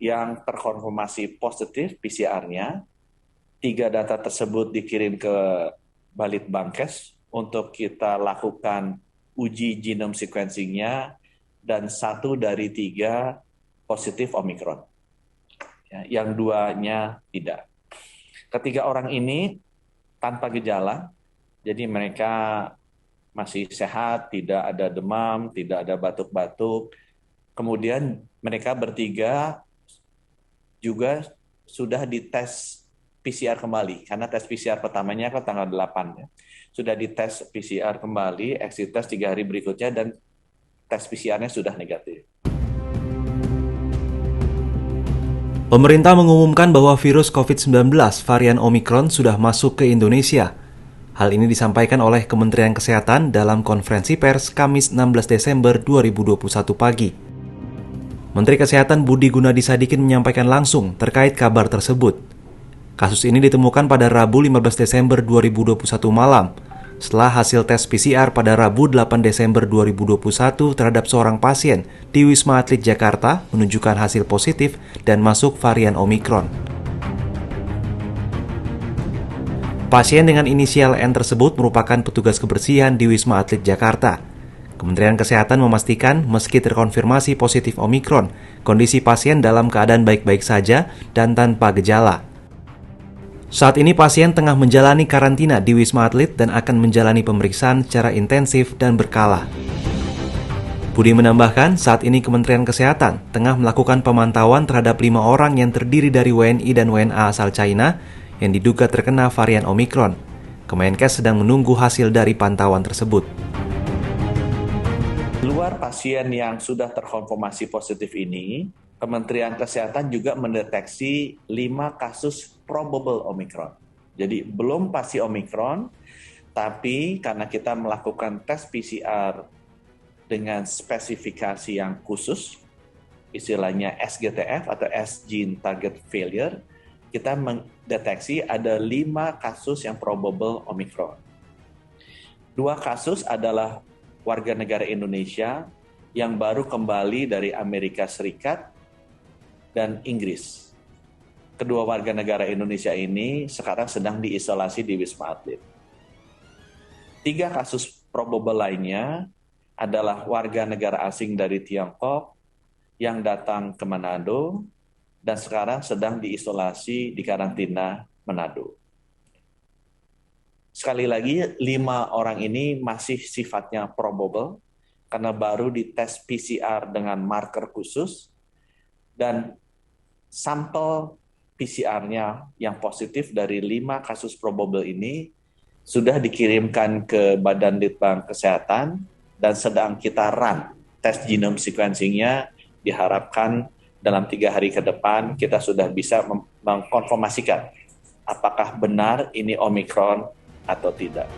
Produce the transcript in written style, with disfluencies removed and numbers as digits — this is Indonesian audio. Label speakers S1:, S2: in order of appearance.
S1: yang terkonfirmasi positif PCR-nya. 3 data tersebut dikirim ke Balitbangkes untuk kita lakukan uji genome sequencing-nya dan 1 dari 3 positif Omicron. Ya, yang 2-nya tidak. Ketiga orang ini tanpa gejala, jadi mereka masih sehat, tidak ada demam, tidak ada batuk-batuk. Kemudian mereka bertiga juga sudah dites PCR kembali, karena tes PCR pertamanya kan tanggal 8 ya. Sudah dites PCR kembali, exit test 3 hari berikutnya, dan tes PCR-nya sudah negatif.
S2: Pemerintah mengumumkan bahwa virus COVID-19 varian Omicron sudah masuk ke Indonesia. Hal ini disampaikan oleh Kementerian Kesehatan dalam konferensi pers Kamis 16 Desember 2021 pagi. Menteri Kesehatan Budi Gunadi Sadikin menyampaikan langsung terkait kabar tersebut. Kasus ini ditemukan pada Rabu 15 Desember 2021 malam, setelah hasil tes PCR pada Rabu 8 Desember 2021 terhadap seorang pasien di Wisma Atlet Jakarta menunjukkan hasil positif dan masuk varian Omicron. Pasien dengan inisial N tersebut merupakan petugas kebersihan di Wisma Atlet Jakarta. Kementerian Kesehatan memastikan meski terkonfirmasi positif Omicron, kondisi pasien dalam keadaan baik-baik saja dan tanpa gejala. Saat ini pasien tengah menjalani karantina di Wisma Atlet dan akan menjalani pemeriksaan secara intensif dan berkala. Budi menambahkan, saat ini Kementerian Kesehatan tengah melakukan pemantauan terhadap 5 orang yang terdiri dari WNI dan WNA asal China yang diduga terkena varian Omicron. Kemenkes sedang menunggu hasil dari pantauan tersebut.
S1: Di luar pasien yang sudah terkonfirmasi positif ini, Kementerian Kesehatan juga mendeteksi 5 kasus probable Omicron. Jadi belum pasti Omicron, tapi karena kita melakukan tes PCR dengan spesifikasi yang khusus, istilahnya SGTF atau S Gene Target Failure, kita mendeteksi ada 5 kasus yang probable Omicron. 2 kasus adalah warga negara Indonesia yang baru kembali dari Amerika Serikat dan Inggris. Kedua warga negara Indonesia ini sekarang sedang diisolasi di Wisma Atlet. 3 kasus probable lainnya adalah warga negara asing dari Tiongkok yang datang ke Manado dan sekarang sedang diisolasi di karantina Manado. Sekali lagi, 5 orang ini masih sifatnya probable karena baru dites PCR dengan marker khusus, dan sampel PCR-nya yang positif dari 5 kasus probable ini sudah dikirimkan ke Badan Litbang Kesehatan dan sedang kita run tes genome sequencing-nya. Diharapkan dalam 3 hari ke depan kita sudah bisa mengkonfirmasikan apakah benar ini Omicron atau tidak.